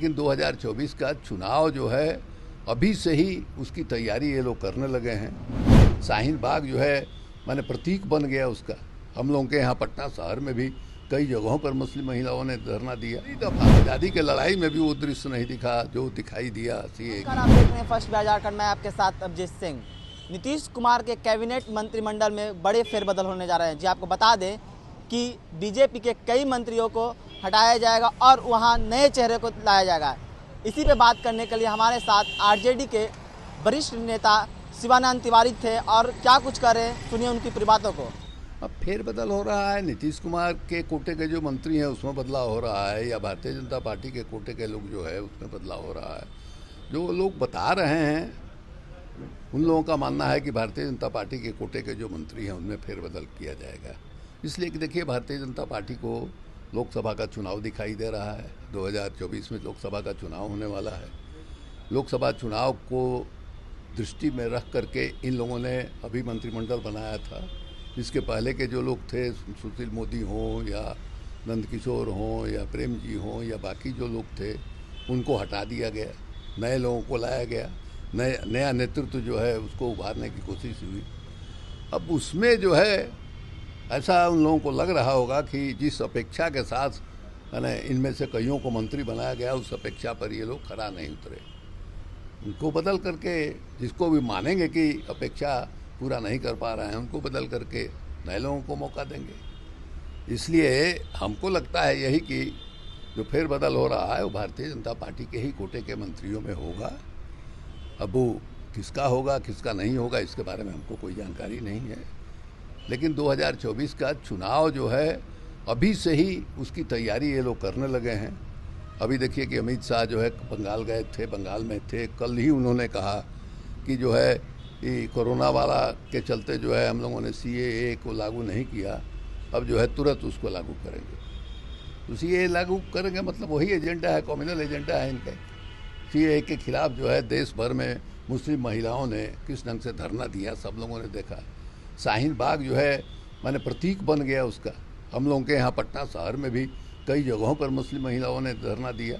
लेकिन 2024 का चुनाव जो है अभी से ही उसकी तैयारी ये लोग करने लगे हैं। शाहीन बाग जो है माने प्रतीक बन गया उसका। हम लोगों के यहाँ पटना शहर में भी कई जगहों पर मुस्लिम महिलाओं ने धरना दिया। कई दफा आज़ादी के लड़ाई में भी वो दृश्य नहीं दिखा जो दिखाई दिया। आप देख रहे हैं फर्स्ट बाजार खंड में आपके साथ अभिजीत सिंह। नीतीश कुमार के कैबिनेट मंत्रिमंडल में बड़े फेरबदल होने जा रहे हैं। जी आपको बता दें कि बीजेपी के कई मंत्रियों को हटाया जाएगा और वहां नए चेहरे को लाया जाएगा। इसी पे बात करने के लिए हमारे साथ आरजेडी के वरिष्ठ नेता शिवानंद तिवारी थे और क्या कुछ कर रहे हैं सुनिए उनकी पूरी बातों को। अब फेरबदल हो रहा है। नीतीश कुमार के कोटे के जो मंत्री हैं उसमें बदलाव हो रहा है, या भारतीय जनता पार्टी के कोटे के लोग जो है उसमें बदलाव हो रहा है। जो लोग बता रहे हैं उन लोगों का मानना है कि भारतीय जनता पार्टी के कोटे के जो मंत्री हैं उनमें फेरबदल किया जाएगा। इसलिए कि देखिए भारतीय जनता पार्टी को लोकसभा का चुनाव दिखाई दे रहा है। 2024 में लोकसभा का चुनाव होने वाला है। लोकसभा चुनाव को दृष्टि में रख करके इन लोगों ने अभी मंत्रिमंडल बनाया था। इसके पहले के जो लोग थे, सुशील मोदी हों या नंदकिशोर हों या प्रेम जी हों या बाकी जो लोग थे, उनको हटा दिया गया, नए लोगों को लाया गया। नया नेतृत्व जो है उसको उभारने की कोशिश हुई। अब उसमें जो है ऐसा उन लोगों को लग रहा होगा कि जिस अपेक्षा के साथ मैंने इनमें से कईयों को मंत्री बनाया गया उस अपेक्षा पर ये लोग खरा नहीं उतरे। उनको बदल करके, जिसको भी मानेंगे कि अपेक्षा पूरा नहीं कर पा रहे हैं, उनको बदल करके नए लोगों को मौका देंगे। इसलिए हमको लगता है यही कि जो फेरबदल हो रहा है वो भारतीय जनता पार्टी के ही कोटे के मंत्रियों में होगा। अब वो किसका होगा किसका नहीं होगा इसके बारे में हमको कोई जानकारी नहीं है। लेकिन 2024 का चुनाव जो है अभी से ही उसकी तैयारी ये लोग करने लगे हैं। अभी देखिए कि अमित शाह जो है बंगाल गए थे, बंगाल में थे। कल ही उन्होंने कहा कि जो है ये कोरोना वाला के चलते जो है हम लोगों ने CAA को लागू नहीं किया, अब जो है तुरंत उसको लागू करेंगे। तो CAA लागू करेंगे मतलब वही एजेंडा है, कम्युनल एजेंडा है इनका। CAA के खिलाफ जो है देश भर में मुस्लिम महिलाओं ने किस ढंग से धरना दिया सब लोगों ने देखा। शाहीन बाग जो है माने प्रतीक बन गया उसका। हम लोगों के यहाँ पटना शहर में भी कई जगहों पर मुस्लिम महिलाओं ने धरना दिया।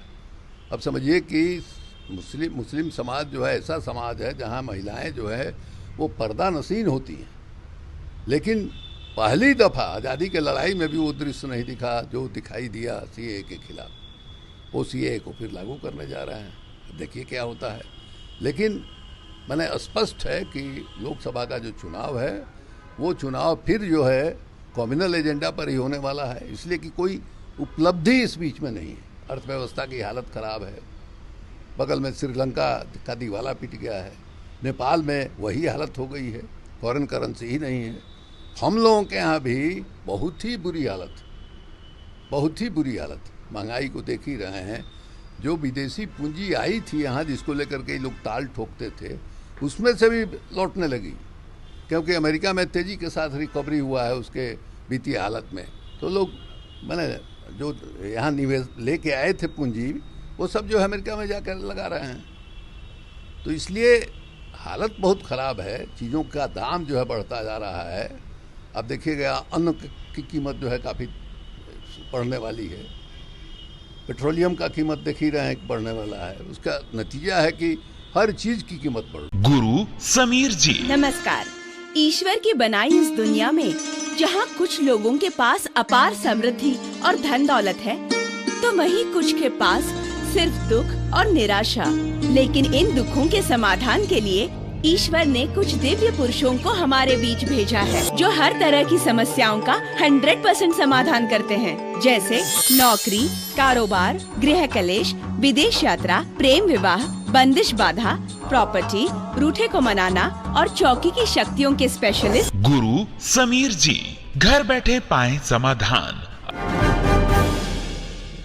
अब समझिए कि मुस्लिम समाज जो है ऐसा समाज है जहाँ महिलाएं जो है वो पर्दा नशीन होती हैं। लेकिन पहली दफ़ा आज़ादी के लड़ाई में भी वो दृश्य नहीं दिखा जो दिखाई दिया CAA के खिलाफ। वो CAA को फिर लागू करने जा रहे हैं। देखिए क्या होता है। लेकिन मैंने स्पष्ट है कि लोकसभा का जो चुनाव है वो चुनाव फिर जो है कम्युनल एजेंडा पर ही होने वाला है। इसलिए कि कोई उपलब्धि इस बीच में नहीं है। अर्थव्यवस्था की हालत ख़राब है। बगल में श्रीलंका का दिवाला पिट गया है। नेपाल में वही हालत हो गई है, फॉरेन करेंसी ही नहीं है। हम लोगों के यहाँ भी बहुत ही बुरी हालत, बहुत ही बुरी हालत। महंगाई को देख ही रहे हैं। जो विदेशी पूंजी आई थी यहाँ जिसको लेकर के लोग ताल ठोकते थे उसमें से भी लौटने लगी, क्योंकि अमेरिका में तेज़ी के साथ रिकवरी हुआ है उसके वित्तीय हालत में। तो लोग मैंने जो यहाँ निवेश लेके आए थे पूंजी वो सब जो है अमेरिका में जाकर लगा रहे हैं। तो इसलिए हालत बहुत ख़राब है। चीज़ों का दाम जो है बढ़ता जा रहा है। अब देखिएगा अन्न की कीमत जो है काफ़ी बढ़ने वाली है। पेट्रोलियम का कीमत देख ही रहे हैं बढ़ने वाला है। उसका नतीजा है कि हर चीज की कीमत बढ़। गुरु समीर जी नमस्कार। ईश्वर की बनाई इस दुनिया में जहाँ कुछ लोगों के पास अपार समृद्धि और धन दौलत है, तो वहीं कुछ के पास सिर्फ दुख और निराशा। लेकिन इन दुखों के समाधान के लिए ईश्वर ने कुछ दिव्य पुरुषों को हमारे बीच भेजा है, जो हर तरह की समस्याओं का 100% समाधान करते हैं। जैसे नौकरी, कारोबार, गृह कलेश, विदेश यात्रा, प्रेम विवाह, बंदिश बाधा, प्रॉपर्टी, रूठे को मनाना और चौकी की शक्तियों के स्पेशलिस्ट गुरु समीर जी। घर बैठे पाएं समाधान।